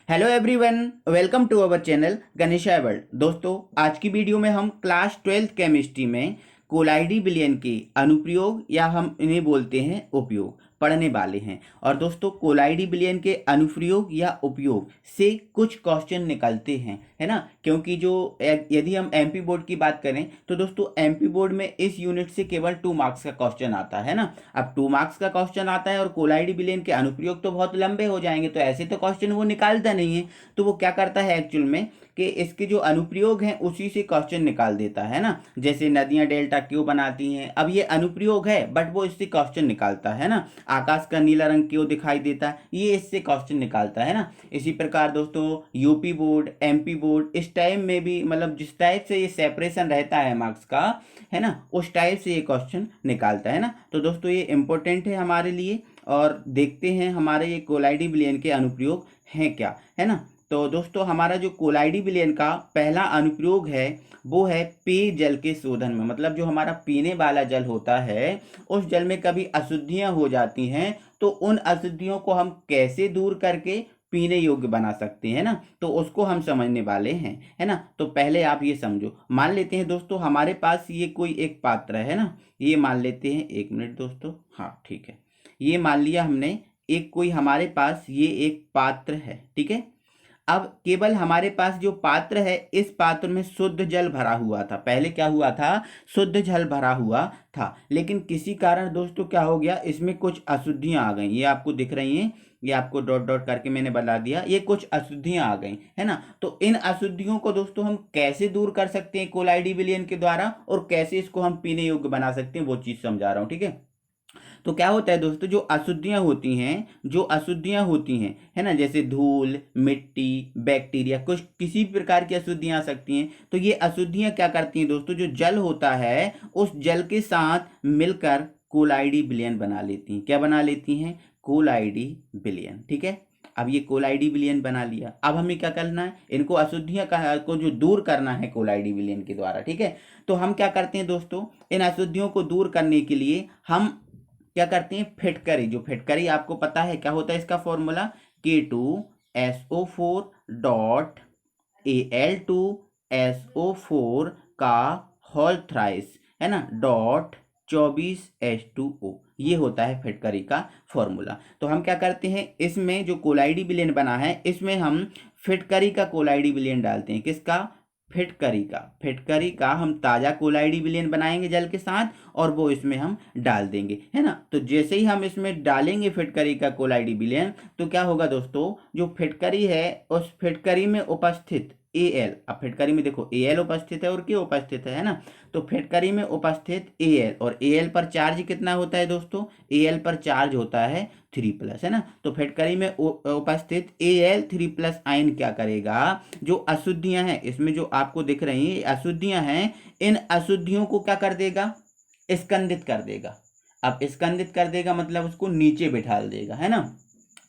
Hello everyone, welcome to our channel Ganesha world. दोस्तों, आज की वीडियो में हम क्लास 12th केमिस्ट्री में कोलाइडी विलयन के अनुप्रयोग या हम इन्हें बोलते हैं उपयोग पढ़ने वाले हैं। और दोस्तों, कोलाइडी विलयन के अनुप्रयोग या उपयोग से कुछ क्वेश्चन निकलते हैं, है ना। क्योंकि जो यदि हम एमपी बोर्ड की बात करें तो दोस्तों एमपी बोर्ड में इस यूनिट से केवल 2 मार्क्स का क्वेश्चन आता है ना। अब 2 मार्क्स का क्वेश्चन आता है और कोलाइडी विलयन के अनुप्रयोग तो बहुत लंबे हो जाएंगे, तो ऐसे तो क्वेश्चन वो निकालता नहीं है। तो वो क्या करता है एक्चुअल में कि इसके जो अनुप्रयोग हैं उसी से क्वेश्चन निकाल देता है ना। जैसे नदियां डेल्टा क्यों बनाती हैं, अब ये अनुप्रयोग है बट वो इससे क्वेश्चन निकालता है ना। आकाश का नीला रंग क्यों दिखाई देता है, ये इससे क्वेश्चन निकालता है ना। इसी प्रकार दोस्तों यूपी बोर्ड, एमपी बोर्ड इस टाइम में भी मतलब जिस टाइप से ये सेपरेशन रहता है मार्क्स का, है ना, उस टाइप से ये क्वेश्चन निकालता है ना। तो दोस्तों ये इंपॉर्टेंट है हमारे लिए। और देखते हैं हमारे ये कोलाइडी विलयन के अनुप्रयोग हैं क्या, है ना। तो दोस्तों हमारा जो कोलाइडी विलयन का पहला अनुप्रयोग है वो है पेय जल के शोधन में। मतलब जो हमारा पीने वाला जल होता है उस जल में कभी अशुद्धियां हो जाती हैं, तो उन अशुद्धियों को हम कैसे दूर करके पीने योग्य बना सकते हैं ना, तो उसको हम समझने वाले हैं, है ना। तो पहले आप ये समझो, मान लेते हैं दोस्तों हमारे पास ये कोई एक पात्र है ना। ये मान लेते हैं, एक मिनट दोस्तों, हाँ ठीक है। ये मान लिया हमने, एक कोई हमारे पास ये एक पात्र है, ठीक है। अब केवल हमारे पास जो पात्र है, इस पात्र में शुद्ध जल भरा हुआ था। पहले क्या हुआ था, शुद्ध जल भरा हुआ था, लेकिन किसी कारण दोस्तों क्या हो गया, इसमें कुछ अशुद्धियां आ गई। ये आपको दिख रही हैं, ये आपको डॉट डॉट करके मैंने बता दिया, ये कुछ अशुद्धियां आ गई, है ना। तो इन अशुद्धियों को दोस्तों हम कैसे दूर कर सकते हैं कोलाइडी विलयन के द्वारा, और कैसे इसको हम पीने योग्य बना सकते हैं, वो चीज समझा रहा हूँ, ठीक है। तो क्या होता है दोस्तों, जो अशुद्धियां होती हैं, जो अशुद्धियां होती हैं, है ना, जैसे धूल, मिट्टी, बैक्टीरिया, कुछ किसी भी प्रकार की अशुद्धियां आ सकती हैं। तो ये अशुद्धियां क्या करती हैं दोस्तों, जो जल होता है उस जल के साथ मिलकर कोलाइडी विलयन बना लेती हैं। क्या बना लेती हैं, कोलाइडी विलयन, ठीक है। अब ये कोलाइडी विलयन बना लिया, अब हमें क्या करना है, इनको अशुद्धियां को जो दूर करना है कोलाइडी विलयन के द्वारा, ठीक है। तो हम क्या करते हैं दोस्तों, इन अशुद्धियों को दूर करने के लिए हम क्या करते हैं, फिटकरी। जो फिटकरी आपको पता है क्या होता है इसका फॉर्मूला, K2SO4 डॉट Al2SO4 का होल थ्राइस, है ना, डॉट 24H2O। ये होता है फिटकरी का फॉर्मूला। तो हम क्या करते हैं, इसमें जो कोलाइडी विलयन बना है इसमें हम फिटकरी का कोलाइडी विलयन डालते हैं। किसका, फिटकरी का हम ताजा कोलाइडी विलयन बनाएंगे जल के साथ, और वो इसमें हम डाल देंगे, है ना। तो जैसे ही हम इसमें डालेंगे फिटकरी का कोलाइडी विलयन, तो क्या होगा दोस्तों, जो फिटकरी है उस फिटकरी में उपस्थित Al, अब फिटकरी में देखो Al उपस्थित है और K उपस्थित है ना। तो फिटकरी में उपस्थित Al, और Al पर चार्ज कितना होता है दोस्तों, Al पर चार्ज होता है 3+, है ना। तो फिटकरी में उपस्थित Al3+ आयन क्या करेगा, जो अशुद्धियां हैं इसमें जो आपको दिख रही हैं अशुद्धियां हैं, इन अशुद्धियों को क्या कर देगा, स्कंदित कर देगा। अब स्कंदित कर देगा मतलब उसको नीचे बिठा देगा, है ना।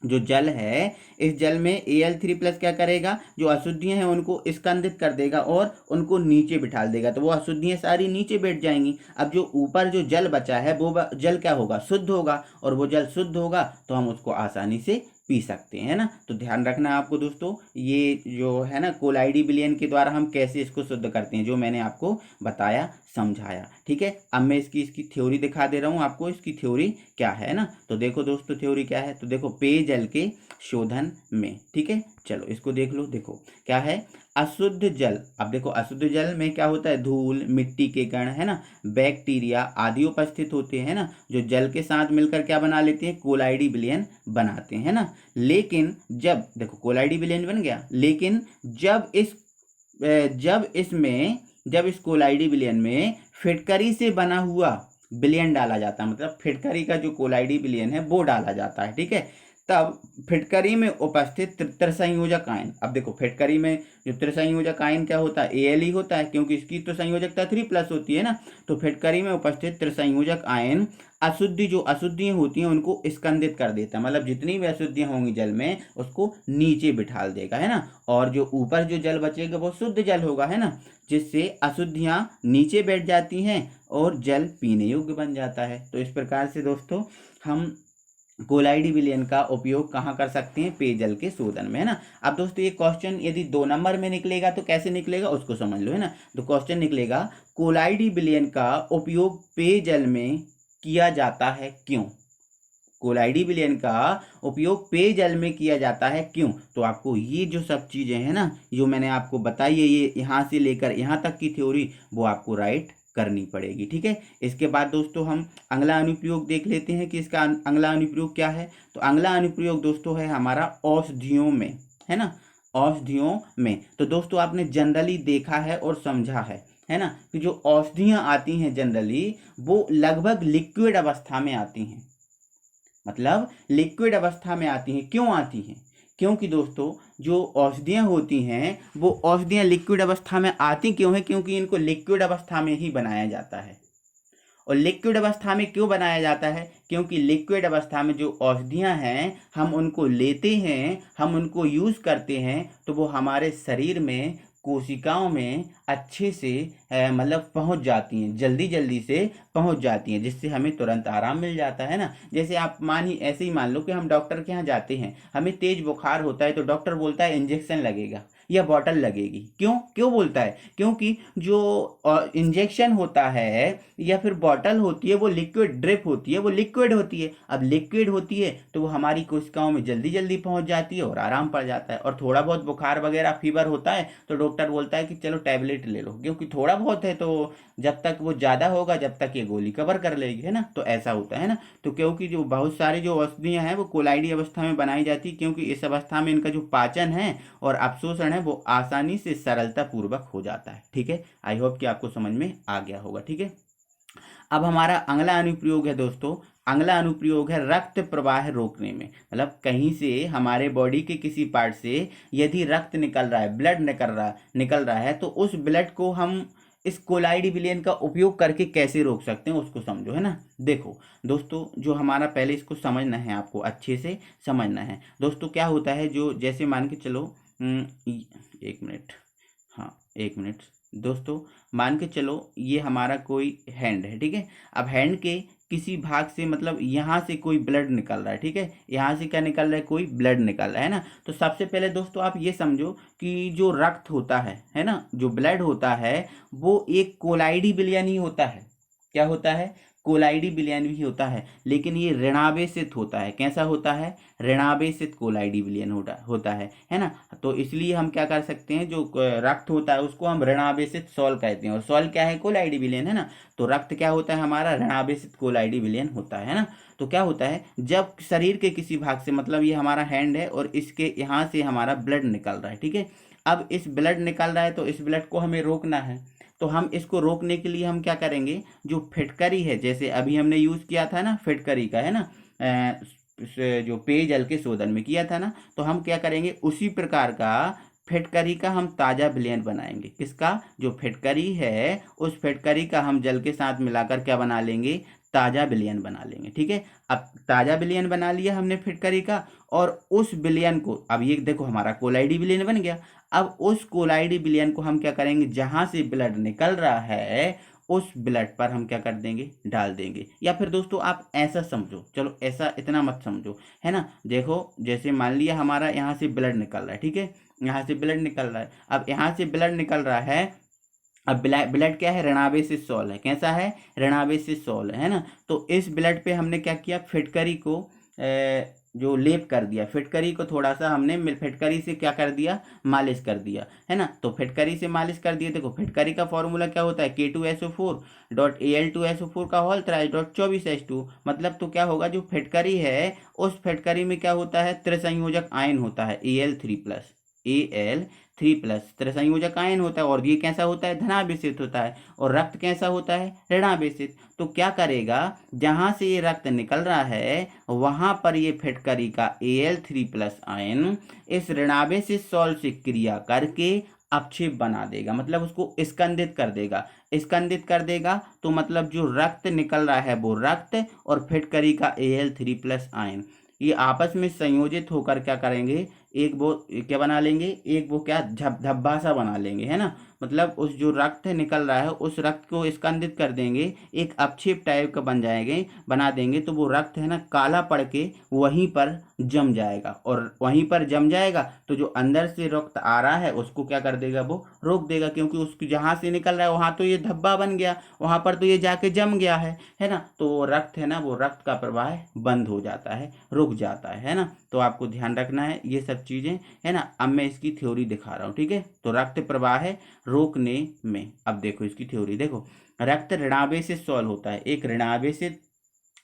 जो जल है इस जल में Al3+ क्या करेगा, जो अशुद्धियां हैं उनको स्कंदित कर देगा और उनको नीचे बिठा देगा। तो वो अशुद्धियां सारी नीचे बैठ जाएंगी। अब जो ऊपर जो जल बचा है वो जल क्या होगा, शुद्ध होगा, और वो जल शुद्ध होगा तो हम उसको आसानी से पी सकते हैं, है ना। तो ध्यान रखना आपको दोस्तों, ये जो है ना कोलाइडी विलयन के द्वारा हम कैसे इसको शुद्ध करते हैं, जो मैंने आपको बताया, समझाया, ठीक है। अब मैं इसकी थ्योरी दिखा दे रहा हूँ आपको, इसकी थ्योरी क्या है ना। तो देखो दोस्तों थ्योरी क्या है, तो देखो पेयजल के शोधन में, ठीक है। चलो इसको देख लो, देखो क्या है, अशुद्ध जल। अब देखो अशुद्ध जल में क्या होता है, धूल, मिट्टी के कण, है ना, बैक्टीरिया आदि उपस्थित होते हैं ना, जो जल के साथ मिलकर क्या बना लेते हैं, कोलाइडी विलयन बनाते हैं ना। लेकिन जब देखो कोलाइडी विलयन बन गया, लेकिन जब इस कोलाइडी विलयन में फिटकरी से बना हुआ विलयन डाला जाता है, मतलब फिटकरी का जो कोलाइडी विलयन है वो डाला जाता है, ठीक है। तब फिटकरी में उपस्थित त्रिसंयोजक आयन, अब देखो फिटकरी में जो त्रिसंयोजक आयन क्या होता है, Al ही होता है, क्योंकि इसकी तो संयोजकता 3+ होती है ना। तो फिटकरी में उपस्थित त्रिसंयोजक आयन जो अशुद्धियां होती हैं उनको स्कंदित कर देता है। मतलब जितनी भी अशुद्धियां होंगी जल में उसको नीचे बिठा देगा, है ना। और जो ऊपर जो जल बचेगा वो शुद्ध जल होगा, है ना, जिससे अशुद्धियां नीचे बैठ जाती हैं और जल पीने योग्य बन जाता है। तो इस प्रकार से दोस्तों हम कोलाइडी विलयन का उपयोग कहाँ कर सकते हैं? पेयजल के शोधन में, है ना। अब दोस्तों ये क्वेश्चन यदि 2 नंबर में निकलेगा तो कैसे निकलेगा उसको समझ लो, है ना। तो क्वेश्चन निकलेगा कोलाइडी विलयन का उपयोग पेयजल में किया जाता है क्यों? कोलाइडी विलयन का उपयोग पेयजल में किया जाता है क्यों? तो आपको ये जो सब चीज़ें हैं ना, जो मैंने आपको बताई है, ये यहाँ से लेकर यहाँ तक की थ्योरी वो आपको राइट करनी पड़ेगी, ठीक है। इसके बाद दोस्तों हम अगला अनुप्रयोग देख लेते हैं कि इसका अगला अनुप्रयोग क्या है। तो अगला अनुप्रयोग दोस्तों है हमारा औषधियों में, है ना, औषधियों में। तो दोस्तों आपने जनरली देखा है और समझा है ना, कि जो औषधियाँ आती हैं जनरली वो लगभग लिक्विड अवस्था में आती हैं, मतलब लिक्विड अवस्था में आती हैं। क्यों आती हैं? क्योंकि दोस्तों जो औषधियाँ होती हैं वो औषधियाँ लिक्विड अवस्था में आती क्यों हैं? क्योंकि इनको लिक्विड अवस्था में ही बनाया जाता है। और लिक्विड अवस्था में क्यों बनाया जाता है? क्योंकि लिक्विड अवस्था में जो औषधियाँ हैं हम उनको लेते हैं, हम उनको यूज़ करते हैं तो वो हमारे शरीर में कोशिकाओं में अच्छे से मतलब पहुंच जाती हैं, जल्दी जल्दी से पहुंच जाती हैं, जिससे हमें तुरंत आराम मिल जाता है ना। जैसे आप ऐसे ही मान लो कि हम डॉक्टर के यहाँ जाते हैं, हमें तेज बुखार होता है तो डॉक्टर बोलता है इंजेक्शन लगेगा या बॉटल लगेगी। क्यों क्यों बोलता है? क्योंकि जो इंजेक्शन होता है या फिर बॉटल होती है वो लिक्विड ड्रिप होती है, वो लिक्विड होती है। अब लिक्विड होती है तो वो हमारी कोशिकाओं में जल्दी जल्दी पहुंच जाती है और आराम पड़ जाता है। और थोड़ा बहुत बुखार वगैरह फीवर होता है तो डॉक्टर बोलता है कि चलो टैबलेट ले लो, क्योंकि थोड़ा बहुत है तो जब तक वो ज़्यादा होगा जब तक ये गोली कवर कर लेगी, है ना। तो ऐसा होता है ना। तो क्योंकि जो बहुत सारी जो औषधियाँ हैं वो कोलाइडी अवस्था में बनाई जाती, क्योंकि इस अवस्था में इनका जो पाचन है और अवशोषण है वो आसानी से सरलता पूर्वक हो जाता है, ठीक है। आई होप कि आपको समझ में आ गया होगा, ठीक है। अब हमारा अगला अनुप्रयोग है दोस्तों, अगला अनुप्रयोग है रक्त प्रवाह रोकने में। मतलब कहीं से हमारे बॉडी के किसी पार्ट से यदि रक्त निकल रहा है, ब्लड निकल रहा है तो उस ब्लड को हम इस कोलाइडी विलयन का उपयोग करके कैसे रोक सकते हैं उसको समझो, है ना। देखो दोस्तों, जो हमारा पहले इसको समझना है, आपको अच्छे से समझना है दोस्तों। क्या होता है, जो जैसे मान के चलो, एक मिनट, हाँ एक मिनट दोस्तों, मान के चलो ये हमारा कोई हैंड है, ठीक है। अब हैंड के किसी भाग से, मतलब यहाँ से कोई ब्लड निकल रहा है, ठीक है। यहाँ से क्या निकल रहा है? कोई ब्लड निकल रहा है ना। तो सबसे पहले दोस्तों आप ये समझो कि जो रक्त होता है ना, जो ब्लड होता है वो एक कोलाइडी विलयन ही होता है। क्या होता है? कोलाइडी विलयन भी होता है, लेकिन ये ऋणावेशित होता है। कैसा होता है? ऋणावेशित कोलाइडी विलयन होता है ना। तो इसलिए हम क्या कर सकते हैं, जो रक्त होता है उसको हम ऋणावेशित सॉल कहते हैं, और सॉल क्या है? कोलाइडी विलयन, है ना। तो रक्त क्या होता है हमारा? ऋणावेशित कोलाइडी विलयन होता है ना। तो क्या होता है, जब शरीर के किसी भाग से, मतलब ये हमारा हैंड है और इसके यहाँ से हमारा ब्लड निकल रहा है, ठीक है। अब इस ब्लड निकल रहा है तो इस ब्लड को हमें रोकना है। तो हम इसको रोकने के लिए हम क्या करेंगे, जो फिटकरी है, जैसे अभी हमने यूज़ किया था ना फिटकरी का, है ना, जो पेयजल के शोधन में किया था ना, तो हम क्या करेंगे, उसी प्रकार का फिटकरी का हम ताज़ा विलयन बनाएंगे। किसका? जो फिटकरी है उस फिटकरी का हम जल के साथ मिलाकर क्या बना लेंगे? ताज़ा विलयन बना लेंगे, ठीक है। अब ताज़ा विलयन बना लिया हमने फिटकरी का, और उस विलयन को, अब ये देखो हमारा कोलाइडी विलयन बन गया। अब उस कोलाइडी विलयन को हम क्या करेंगे, जहाँ से ब्लड निकल रहा है उस ब्लड पर हम क्या कर देंगे? डाल देंगे। या फिर दोस्तों आप ऐसा समझो, चलो ऐसा इतना मत समझो, है ना। देखो जैसे मान लिया हमारा यहाँ से ब्लड निकल रहा है, ठीक है, यहाँ से ब्लड निकल रहा है। अब यहाँ से ब्लड निकल रहा है, अब ब्लड क्या है? ऋणावेशित सॉल है। कैसा है? ऋणावेशित सॉल है ना। तो इस ब्लड पे हमने क्या किया? फिटकरी को जो लेप कर दिया, फिटकरी को थोड़ा सा हमने फिटकरी से क्या कर दिया? मालिश कर दिया, है ना। तो फिटकरी से मालिश कर दिया। देखो फिटकरी का फॉर्मूला क्या होता है? K2SO4.Al2SO4 का होल (24H2). मतलब तो क्या होगा, जो फिटकरी है उस फिटकरी में क्या होता है? त्रिसंयोजक आयन होता है Al3+ त्रिसंयोजक आयन होता है। और ये कैसा होता है? धनावेशित होता है। और रक्त कैसा होता है? ऋणावेशित। तो क्या करेगा, जहां से ये रक्त निकल रहा है वहां पर ये फिटकरी का Al3+ आयन इस ऋणावेशित सॉल्ट से क्रिया करके अपक्षेप बना देगा, मतलब उसको स्कंदित कर देगा। स्कंदित कर देगा तो मतलब जो रक्त निकल रहा है वो रक्त और फिटकरी का Al3+ आयन ये आपस में संयोजित होकर क्या करेंगे? एक वो क्या बना लेंगे, एक वो क्या धब्बा सा बना लेंगे, है ना। मतलब उस जो रक्त निकल रहा है उस रक्त को स्कंदित कर देंगे, एक अपक्षेप टाइप का बना देंगे, तो वो रक्त है ना काला पड़ के वहीं पर जम जाएगा, और वहीं पर जम जाएगा तो जो अंदर से रक्त आ रहा है उसको क्या कर देगा, वो रोक देगा, क्योंकि उसकी जहाँ से निकल रहा है वहाँ तो ये धब्बा बन गया, वहाँ पर तो ये जाके जम गया है ना। तो वो रक्त है ना, वो रक्त का प्रवाह बंद हो जाता है, रुक जाता है ना। तो आपको ध्यान रखना है ये सब चीजें, है ना। अब मैं इसकी थ्योरी दिखा रहा हूँ, ठीक है। तो रक्त प्रवाह रोकने में, अब देखो इसकी थ्योरी देखो, रक्त ऋणावेश से सॉल्व होता है, एक ऋणावेश से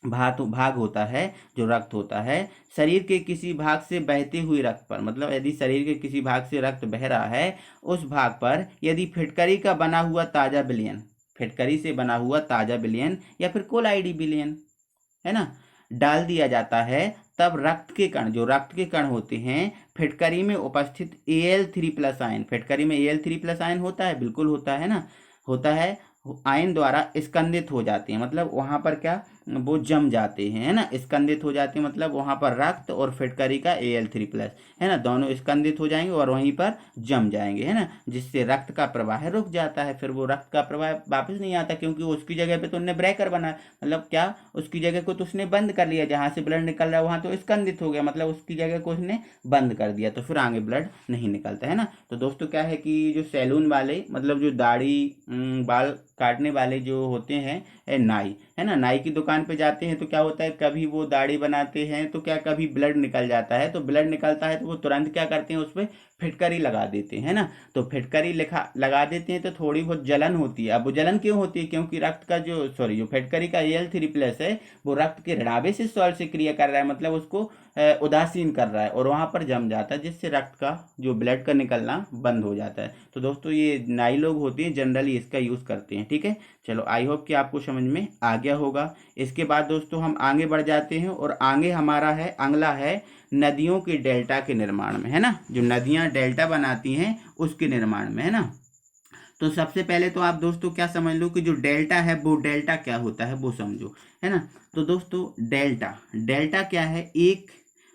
भाग होता है जो रक्त होता है, शरीर के किसी भाग से बहते हुए रक्त पर, मतलब यदि शरीर के किसी भाग से रक्त बह रहा है उस भाग पर यदि फिटकरी का बना हुआ ताजा विलयन, फिटकरी से बना हुआ ताजा विलयन या फिर कोलाइडी विलयन, है ना, डाल दिया जाता है, तब रक्त के कण, जो रक्त के कण होते हैं फिटकरी में उपस्थित Al3+ आयन, फिटकरी में Al3+ आयन होता है, बिल्कुल होता है ना, होता है, आयन द्वारा स्कंदित हो जाते हैं, मतलब वहां पर क्या, वो जम जाते हैं, है ना, स्कंदित हो जाते हैं, मतलब वहां पर रक्त और फिटकरी का Al3+, है ना, दोनों स्कंदित हो जाएंगे और वहीं पर जम जाएंगे, है ना, जिससे रक्त का प्रवाह रुक जाता है। फिर वो रक्त का प्रवाह वापस नहीं आता, क्योंकि उसकी जगह पे तो उन्होंने ब्रेकर बना, मतलब क्या, उसकी जगह को तो उसने बंद कर लिया, जहां से ब्लड निकल रहा है वहां तो स्कंदित हो गया, मतलब उसकी जगह को उसने बंद कर दिया, तो फिर आगे ब्लड नहीं निकलता, है ना। तो दोस्तों क्या है कि जो सैलून वाले, मतलब जो दाढ़ी बाल काटने वाले जो होते हैं नाई, है ना, नाई की दुकान पे जाते हैं तो क्या होता है, कभी वो दाढ़ी बनाते हैं तो क्या, कभी ब्लड निकल जाता है, तो ब्लड निकलता है तो वो तुरंत क्या करते हैं, उस पर फिटकरी लगा देते हैं ना। तो फिटकरी लगा देते हैं तो थोड़ी बहुत जलन होती है। अब वो जलन क्यों होती है, क्योंकि रक्त का जो जो फिटकरी का Al3+ है वो रक्त के ऋणावेश से सॉल्ट से क्रिया कर रहा है, मतलब उसको उदासीन कर रहा है और वहां पर जम जाता है, जिससे रक्त का जो ब्लड का निकलना बंद हो जाता है। तो दोस्तों ये नाई लोग होते हैं जनरली इसका यूज करते हैं, ठीक है। चलो आई होप कि आपको समझ में आ गया होगा। इसके बाद दोस्तों हम आगे बढ़ जाते हैं, और आगे हमारा है अगला है नदियों के डेल्टा के निर्माण में, है ना, जो नदियां डेल्टा बनाती हैं उसके निर्माण में, है ना। तो सबसे पहले तो आप दोस्तों क्या समझ लो कि जो डेल्टा है वो डेल्टा क्या होता है वो समझो, है ना। तो दोस्तों डेल्टा, डेल्टा क्या है, एक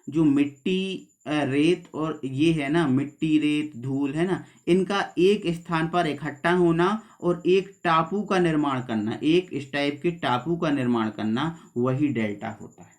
जो मिट्टी रेत और ये है ना, मिट्टी रेत धूल, है ना, इनका एक स्थान पर इकट्ठा होना और एक टापू का निर्माण करना, एक इस टाइप के टापू का निर्माण करना, वही डेल्टा होता है।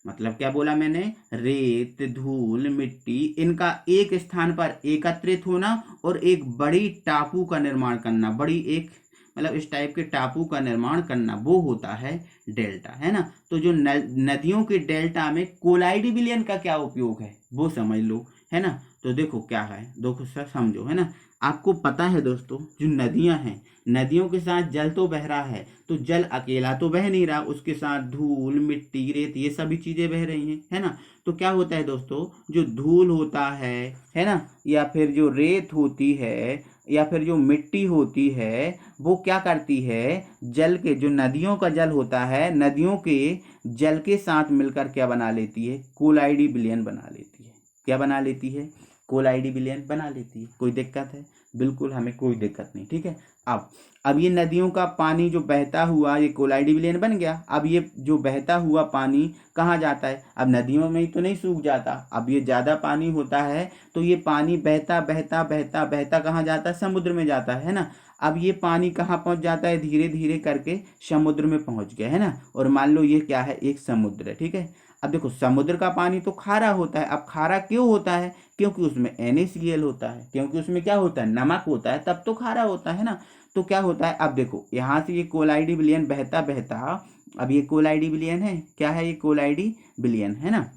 मतलब क्या बोला मैंने, रेत धूल मिट्टी इनका एक स्थान पर एकत्रित होना और एक बड़ी टापू का निर्माण करना, बड़ी एक मतलब इस टाइप के टापू का निर्माण करना, वो होता है डेल्टा, है ना। तो जो नदियों के डेल्टा में कोलाइडी विलयन का क्या उपयोग है वो समझ लो, है ना। तो देखो क्या है, देखो सर समझो, है ना। आपको पता है दोस्तों जो नदियां हैं, नदियों के साथ जल तो बह रहा है, तो जल अकेला तो बह नहीं रहा, उसके साथ धूल मिट्टी रेत ये सभी चीजें बह रही हैं, है ना। तो क्या होता है दोस्तों, जो धूल होता है ना, या फिर जो रेत होती है या फिर जो मिट्टी होती है, वो क्या करती है, जल के, जो नदियों का जल होता है, नदियों के जल के साथ मिलकर क्या बना लेती है, कोलाइडी विलयन बना लेती है। क्या बना लेती है, कोलाइडी विलयन बना लेती है। कोई दिक्कत है, बिल्कुल हमें कोई दिक्कत नहीं, ठीक है। अब ये नदियों का पानी जो बहता हुआ ये कोलाइडी विलयन बन गया। अब ये जो बहता हुआ पानी कहाँ जाता है, अब नदियों में ही तो नहीं सूख जाता, अब ये ज्यादा पानी होता है तो ये पानी बहता बहता बहता बहता कहाँ जाता है, समुद्र में जाता है ना। अब ये पानी कहाँ पहुंच जाता है, धीरे धीरे करके समुद्र में पहुंच गया, है ना। और मान लो ये क्या है, एक समुद्र है, ठीक है। अब देखो समुद्र का पानी तो खारा होता है। अब खारा क्यों होता है, क्योंकि उसमें NaCl होता है, क्योंकि उसमें क्या होता है, नमक होता है, तब तो खारा होता है ना। तो क्या होता है, अब देखो यहाँ से ये कोलाइडी विलयन बहता बहता, अब ये कोलाइडी विलयन है, क्या है, ये कोलाइडी विलयन है ना,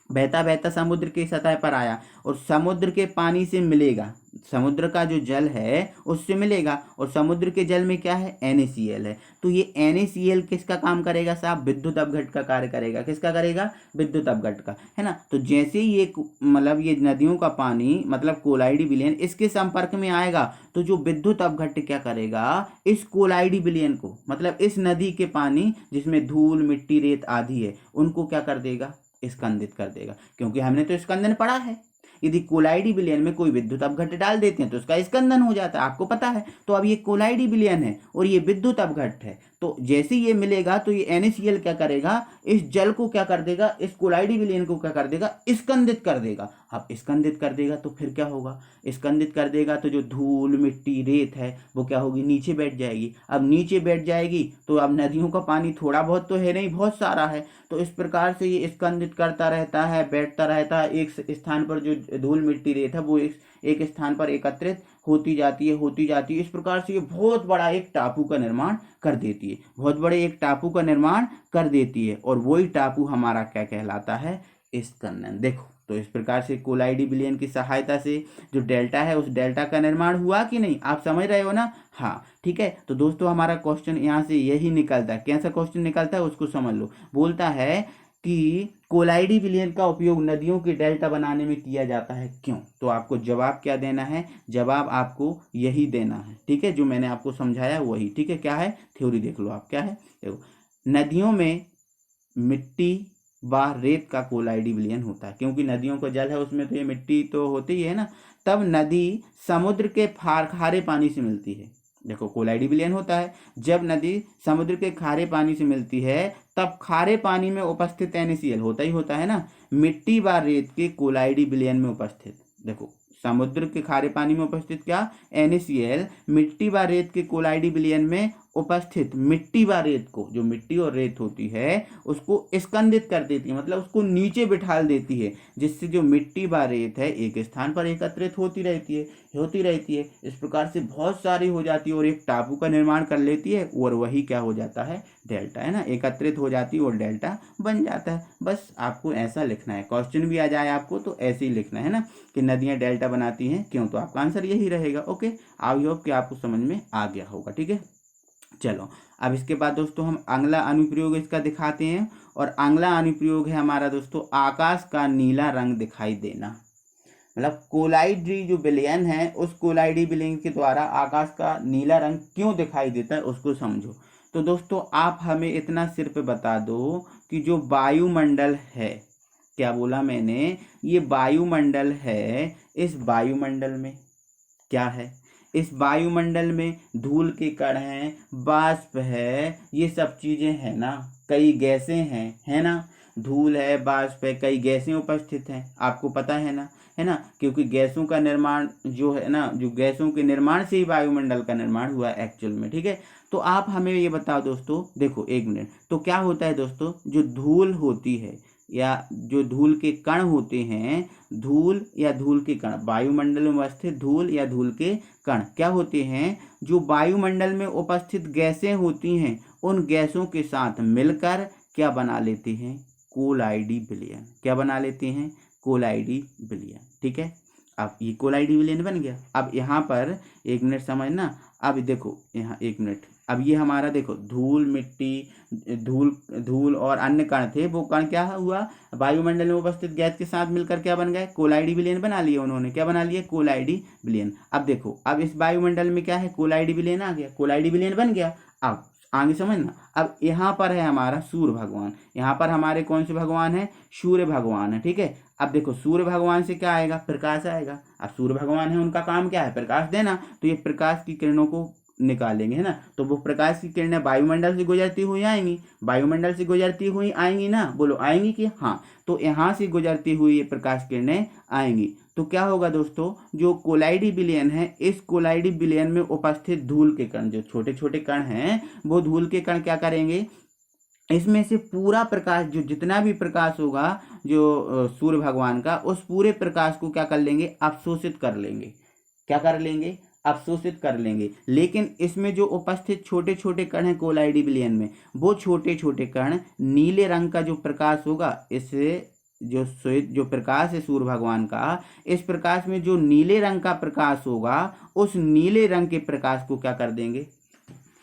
बहता बहता समुद्र की सतह पर आया और समुद्र के पानी से मिलेगा, समुद्र का जो जल है उससे मिलेगा, और समुद्र के जल में क्या है, NaCl है। तो ये NaCl किसका काम करेगा साहब, विद्युत अपघट का कार्य करेगा। किसका करेगा, विद्युत अपघट का, है ना। तो जैसे ही ये मतलब ये नदियों का पानी मतलब कोलाइडी विलयन इसके संपर्क में आएगा, तो जो विद्युत अपघट क्या करेगा, इस कोलाइडी विलयन को, मतलब इस नदी के पानी जिसमें धूल मिट्टी रेत आदि है, उनको क्या कर देगा, स्कंदित कर देगा। क्योंकि हमने तो स्कंदन पढ़ा है, यदि कोलाइडी विलयन में कोई विद्युत अपघट्य डाल देते हैं तो उसका स्कंदन हो जाता है, आपको पता है। तो अब ये कोलाइडी विलयन है और ये विद्युत अपघट्य है, तो जैसे ये मिलेगा तो ये NaCl क्या करेगा, इस जल को क्या कर देगा, इस कोलाइडी विलयन को क्या कर देगा, स्कंदित कर देगा। अब स्कंदित कर देगा तो फिर क्या होगा, स्कंदित कर देगा तो जो धूल मिट्टी रेत है वो क्या होगी, नीचे बैठ जाएगी। अब नीचे बैठ जाएगी तो अब नदियों का पानी थोड़ा बहुत तो है नहीं, बहुत सारा है, तो इस प्रकार से ये स्कंदित करता रहता है, बैठता रहता है। एक स्थान पर जो धूल मिट्टी रेत है वो एक स्थान पर एकत्रित होती जाती है। इस प्रकार से ये बहुत बड़ा एक टापू का निर्माण कर देती है, बहुत बड़े एक टापू का निर्माण कर देती है। और वही टापू हमारा क्या कहलाता है, स्कंदन। देखो, तो इस प्रकार से कोलाइडी विलयन की सहायता से जो डेल्टा है उस डेल्टा का निर्माण हुआ कि नहीं, आप समझ रहे हो ना। हाँ ठीक है। तो दोस्तों हमारा क्वेश्चन यहाँ से यही निकलता है। कैसा क्वेश्चन निकलता है उसको समझ लो। बोलता है कि कोलाइडी विलयन का उपयोग नदियों के डेल्टा बनाने में किया जाता है, क्यों। तो आपको जवाब क्या देना है, जवाब आपको यही देना है, ठीक है, जो मैंने आपको समझाया वही, ठीक है। क्या है, थ्योरी देख लो आप, क्या है, देखो, नदियों में मिट्टी व रेत का कोलाइडी विलयन होता है, क्योंकि नदियों का जल है उसमें तो ये मिट्टी तो होती ही है ना। तब नदी समुद्र के खारे पानी से मिलती है। देखो, कोलाइडी विलयन होता है जब नदी समुद्र के खारे पानी से मिलती है, तब खारे पानी में उपस्थित NaCl होता ही होता है ना, मिट्टी व रेत के कोलाइडी विलयन में उपस्थित। देखो, समुद्र के खारे पानी में उपस्थित क्या, NaCl, मिट्टी व रेत के कोलाइडी विलयन में उपस्थित मिट्टी व रेत को, जो मिट्टी और रेत होती है उसको स्कंदित कर देती है, मतलब उसको नीचे बिठाल देती है, जिससे जो मिट्टी व रेत है एक स्थान पर एकत्रित होती रहती है। इस प्रकार से बहुत सारी हो जाती है और एक टापू का निर्माण कर लेती है, और वही क्या हो जाता है, डेल्टा, है ना, एकत्रित हो जाती है और डेल्टा बन जाता है। बस आपको ऐसा लिखना है, क्वेश्चन भी आ जाए आपको तो ऐसे ही लिखना है ना, कि नदियां डेल्टा बनाती हैं क्यों, तो आपका आंसर यही रहेगा। ओके, आई होप कि आपको समझ में आ गया होगा, ठीक है। चलो, अब इसके बाद दोस्तों हम अगला अनुप्रयोग इसका दिखाते हैं, और अगला अनुप्रयोग है हमारा दोस्तों, आकाश का नीला रंग दिखाई देना। मतलब कोलाइडी जो विलयन है उस कोलाइडी विलयन के द्वारा आकाश का नीला रंग क्यों दिखाई देता है उसको समझो। तो दोस्तों आप हमें इतना सिर्फ बता दो कि जो वायुमंडल है, क्या बोला मैंने, ये वायुमंडल है, इस वायुमंडल में क्या है, इस वायुमंडल में धूल के कण हैं, वाष्प है, ये सब चीजें हैं ना, कई गैसें हैं, है ना, धूल है, वाष्प है, कई गैसें उपस्थित हैं, आपको पता है ना, है ना, क्योंकि गैसों का निर्माण जो है ना, जो गैसों के निर्माण से ही वायुमंडल का निर्माण हुआ है एक्चुअल में, ठीक है। तो आप हमें ये बताओ दोस्तों, देखो एक मिनट, तो क्या होता है दोस्तों, जो धूल होती है या जो धूल के कण होते हैं, धूल या धूल के कण, वायुमंडल में उपस्थित धूल या धूल के कण क्या होते हैं, जो वायुमंडल में उपस्थित गैसें होती हैं उन गैसों के साथ मिलकर क्या बना लेते हैं, कोलाइडी विलयन। क्या बना लेते हैं, कोलाइडी विलयन, ठीक है। अब ये कोलाइडी विलयन बन गया। अब यहाँ पर एक मिनट समझना, अब देखो यहाँ एक मिनट, अब ये हमारा देखो धूल मिट्टी धूल और अन्य कण थे, वो कण क्या हुआ, वायुमंडल में उपस्थित गैस के साथ मिलकर क्या बन गए, कोलाइडी विलयन बना लिए उन्होंने। क्या बना लिए, कोलाइडी विलयन। अब देखो, अब इस वायुमंडल में क्या है, कोलाइडी विलयन आ गया, कोलाइडी विलयन बन गया। अब आगे समझना, अब यहाँ पर है हमारा सूर्य भगवान, यहाँ पर हमारे कौन से भगवान है, सूर्य भगवान है, ठीक है। अब देखो सूर्य भगवान से क्या आएगा, प्रकाश आएगा। अब सूर्य भगवान है, उनका काम क्या है, प्रकाश देना, तो ये प्रकाश की किरणों को निकालेंगे, है ना। तो वो प्रकाश की किरणें वायुमंडल से गुजरती हुई आएंगी, वायुमंडल से गुजरती हुई आएंगी ना, बोलो आएंगी कि हाँ। तो यहाँ से गुजरती हुई ये प्रकाश किरणें आएंगी, तो क्या होगा दोस्तों, जो कोलाइडी विलयन है, इस कोलाइडी विलयन में उपस्थित धूल के कण, जो छोटे छोटे कण हैं, वो धूल के कण क्या करेंगे, इसमें से पूरा प्रकाश, जो जितना भी प्रकाश होगा जो सूर्य भगवान का, उस पूरे प्रकाश को क्या कर लेंगे, अवशोषित कर लेंगे। क्या कर लेंगे, अवशोषित कर लेंगे। लेकिन इसमें जो उपस्थित छोटे छोटे कण हैं कोलाइडी विलयन में, वो छोटे छोटे कण नीले रंग का जो प्रकाश होगा, इससे जो श्वेत जो प्रकाश है सूर्य भगवान का, इस प्रकाश में जो नीले रंग का प्रकाश होगा, उस नीले रंग के प्रकाश को क्या कर देंगे,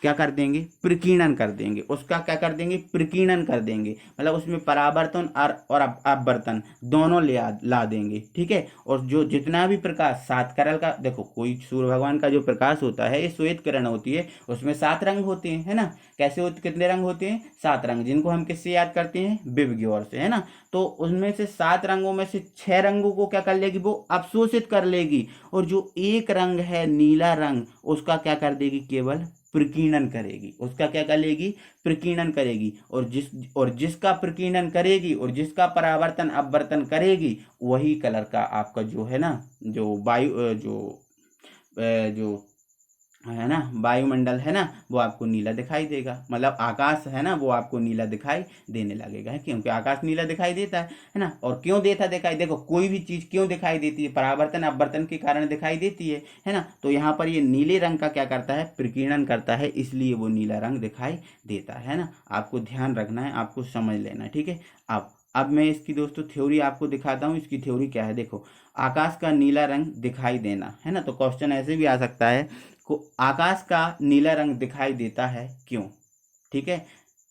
क्या कर देंगे, प्रकीर्णन कर देंगे। उसका क्या कर देंगे, प्रकीर्णन कर देंगे, मतलब उसमें परावर्तन और अपवर्तन दोनों ला देंगे, ठीक है। और जो जितना भी प्रकाश 7 करल का, देखो कोई सूर्य भगवान का जो प्रकाश होता है, ये श्वेत किरण होती है, उसमें 7 रंग होते हैं, है ना। कैसे होते, कितने रंग होते हैं, 7 रंग, जिनको हम किससे याद करते हैं, विबग्योर से, है ना। तो उनमें से 7 रंगों में से 6 रंगों को क्या कर लेगी, वो अवशोषित कर लेगी, और जो एक रंग है नीला रंग, उसका क्या कर देगी, केवल प्रकीर्णन करेगी, उसका क्या करेगी, प्रकीर्णन करेगी। और जिसका प्रकीर्णन करेगी और जिसका परावर्तन अपवर्तन करेगी वही कलर का आपका जो है ना, जो वायु जो है ना वायुमंडल है ना, वो आपको नीला दिखाई देगा। मतलब आकाश है ना, वो आपको नीला दिखाई देने लगेगा, है क्योंकि आकाश नीला दिखाई देता है ना। और क्यों देता दिखाई, देखो कोई भी चीज क्यों दिखाई देती है, परावर्तन अपवर्तन के कारण दिखाई देती है ना। तो यहाँ पर ये नीले रंग का क्या करता है, प्रकीर्णन करता है, इसलिए वो नीला रंग दिखाई देता है ना। आपको ध्यान रखना है, आपको समझ लेना है, ठीक है। अब मैं इसकी दोस्तों थ्योरी आपको दिखाता हूँ। इसकी थ्योरी क्या है, देखो आकाश का नीला रंग दिखाई देना, है ना। तो क्वेश्चन ऐसे भी आ सकता है, को आकाश का नीला रंग दिखाई देता है क्यों, ठीक है।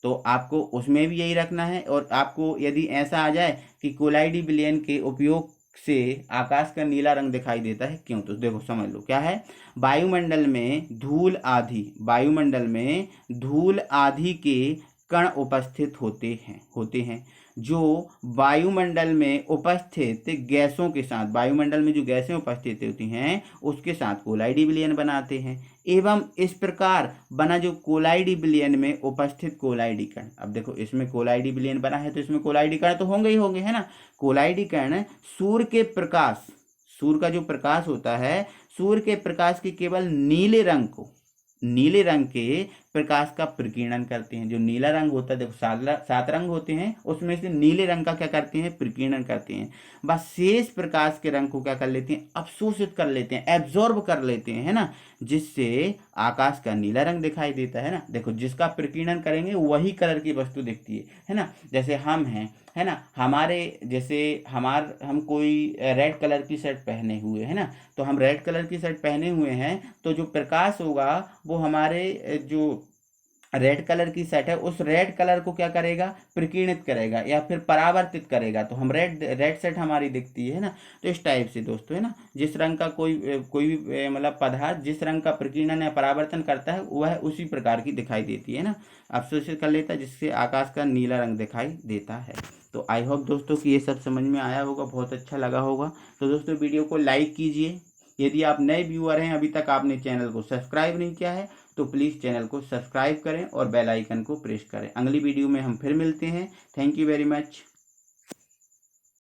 तो आपको उसमें भी यही रखना है। और आपको यदि ऐसा आ जाए कि कोलाइडी विलयन के उपयोग से आकाश का नीला रंग दिखाई देता है क्यों, तो देखो समझ लो क्या है। वायुमंडल में धूल आदि के कण उपस्थित होते हैं जो वायुमंडल में उपस्थित गैसों के साथ, वायुमंडल में जो गैसें उपस्थित होती हैं उसके साथ कोलाइडी विलयन बनाते हैं। एवं इस प्रकार बना जो कोलाइडी विलयन में उपस्थित कोलाइडी कण, अब देखो इसमें कोलाइडी विलयन बना है तो इसमें कोलाइडी कण तो होंगे ही होंगे, है ना। कोलाइडी कण सूर्य का जो प्रकाश होता है, सूर्य के प्रकाश के केवल नीले रंग के प्रकाश का प्रकीर्णन करते हैं। जो नीला रंग होता है, देखो 7 रंग होते हैं, उसमें से नीले रंग का क्या करते हैं, प्रकीर्णन करते हैं। बस शेष प्रकाश के रंग को क्या कर लेते हैं, अवशोषित कर लेते हैं, एब्जॉर्ब कर लेते हैं, है ना। जिससे आकाश का नीला रंग दिखाई देता है ना। देखो जिसका प्रकीर्णन करेंगे वही कलर की वस्तु दिखती है ना। जैसे हम हैं, है ना, हम कोई रेड कलर की शर्ट पहने हुए है ना, तो हम रेड कलर की शर्ट पहने हुए हैं तो जो प्रकाश होगा वो हमारे जो रेड कलर की शर्ट है उस रेड कलर को क्या करेगा, प्रकीर्णित करेगा या फिर परावर्तित करेगा, तो हम रेड शर्ट हमारी दिखती है ना। तो इस टाइप से दोस्तों, है ना, जिस रंग का कोई भी मतलब पदार्थ जिस रंग का प्रकीर्णन या परावर्तन करता है वह उसी प्रकार की दिखाई देती है ना, अवशोषित कर लेता है, जिससे आकाश का नीला रंग दिखाई देता है। तो आई होप दोस्तों कि ये सब समझ में आया होगा, बहुत अच्छा लगा होगा। तो दोस्तों वीडियो को लाइक कीजिए। यदि आप नए व्यूअर हैं, अभी तक आपने चैनल को सब्सक्राइब नहीं किया है तो प्लीज़ चैनल को सब्सक्राइब करें और बेल आइकन को प्रेस करें। अगली वीडियो में हम फिर मिलते हैं। Thank you very much.